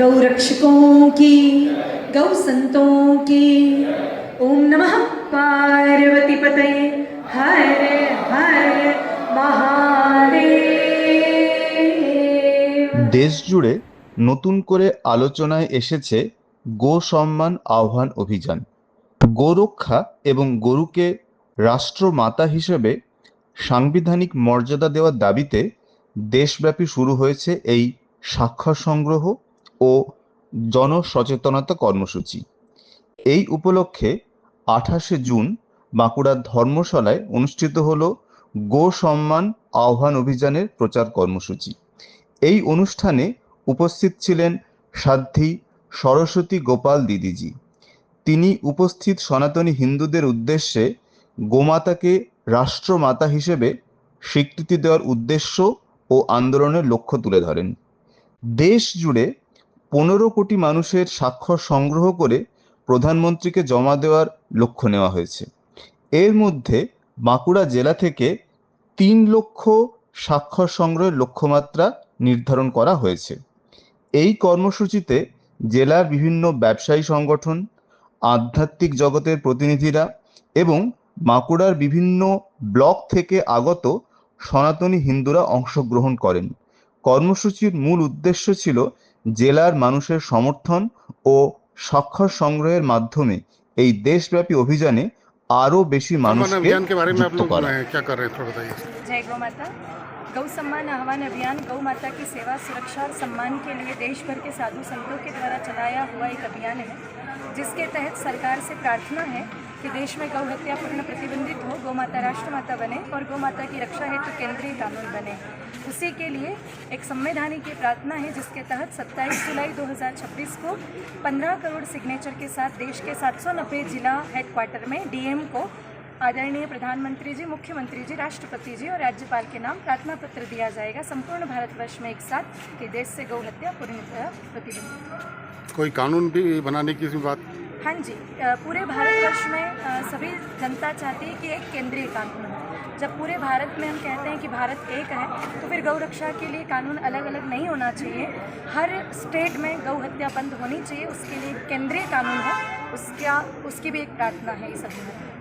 गौ रक्षकों की, गौ संतों की। ओम नमः पार्वती पतये हर हर महादेव। দেশ জুড়ে নতুন করে আলোচনায় এসেছে গো সম্মান আহ্বান অভিযান। গোরক্ষা এবং গরুকে রাষ্ট্রমাতা হিসেবে সাংবিধানিক মর্যাদা দেওয়ার দাবিতে দেশব্যাপী শুরু হয়েছে এই স্বাক্ষর সংগ্রহ ও জনসচেতনতা কর্মসূচি। এই উপলক্ষে 28শে জুন বাঁকুড়ার ধর্মশালায় অনুষ্ঠিত হল গো সম্মান আহ্বান অভিযানের প্রচার কর্মসূচি। এই অনুষ্ঠানে উপস্থিত ছিলেন সাধ্বী সরস্বতী গোপাল দিদিজি। তিনি উপস্থিত সনাতনী হিন্দুদের উদ্দেশ্যে গোমাতাকে রাষ্ট্রমাতা হিসেবে স্বীকৃতি দেওয়ার উদ্দেশ্য ও আন্দোলনের লক্ষ্য তুলে ধরেন। দেশ জুড়ে 15 কোটি মানুষের স্বাক্ষর সংগ্রহ করে প্রধানমন্ত্রীকে জমা দেওয়ার লক্ষ্য নেওয়া হয়েছে। এর মধ্যে বাঁকুড়া জেলা থেকে 3 লক্ষ স্বাক্ষর সংগ্রহের লক্ষ্যমাত্রা নির্ধারণ করা হয়েছে। এই কর্মসূচিতে জেলার বিভিন্ন ব্যবসায়ী সংগঠন, আধ্যাত্মিক জগতের প্রতিনিধিরা এবং বাঁকুড়ার বিভিন্ন ব্লক থেকে আগত সনাতনী হিন্দুরা অংশগ্রহণ করেন। কর্মসূচির মূল উদ্দেশ্য ছিল জেলার মানুষের সমর্থন ও স্বাক্ষর সংগ্রহের মাধ্যমে এই দেশব্যাপী অভিযানে আরও বেশি মানুষকে যুক্ত করা। जय गौ माता। गौ सम्मान आह्वान अभियान गौ माता की सेवा, सुरक्षा और सम्मान के लिए देश भर के साधु संतों के द्वारा चलाया हुआ एक अभियान है, जिसके तहत सरकार से प्रार्थना है कि देश में गौ हत्या पूर्ण प्रतिबंधित हो, गौ माता राष्ट्रमाता बने और गौ माता की रक्षा हेतु केंद्रीय कानून बने। उसी के लिए एक संवैधानिक प्रार्थना है, जिसके तहत 27 जुलाई 2026 को 15 करोड़ सिग्नेचर के साथ देश के 790 जिला हेडक्वार्टर में डीएम को आदरणीय प्रधानमंत्री जी, मुख्यमंत्री जी, राष्ट्रपति जी और राज्यपाल के नाम प्रार्थना पत्र दिया जाएगा संपूर्ण भारतवर्ष में एक साथ कि देश से गौ हत्या पूर्णतः प्रतिबंधित हो। कोई कानून भी बनाने की बात? हाँ जी, पूरे भारतवर्ष में सभी जनता चाहती है कि एक केंद्रीय कानून हो। जब पूरे भारत में हम कहते हैं कि भारत एक है, तो फिर गौ रक्षा के लिए कानून अलग अलग नहीं होना चाहिए। हर स्टेट में गौ हत्या बंद होनी चाहिए, उसके लिए केंद्रीय कानून हो, उसकी भी एक प्रार्थना है इस अभियान में।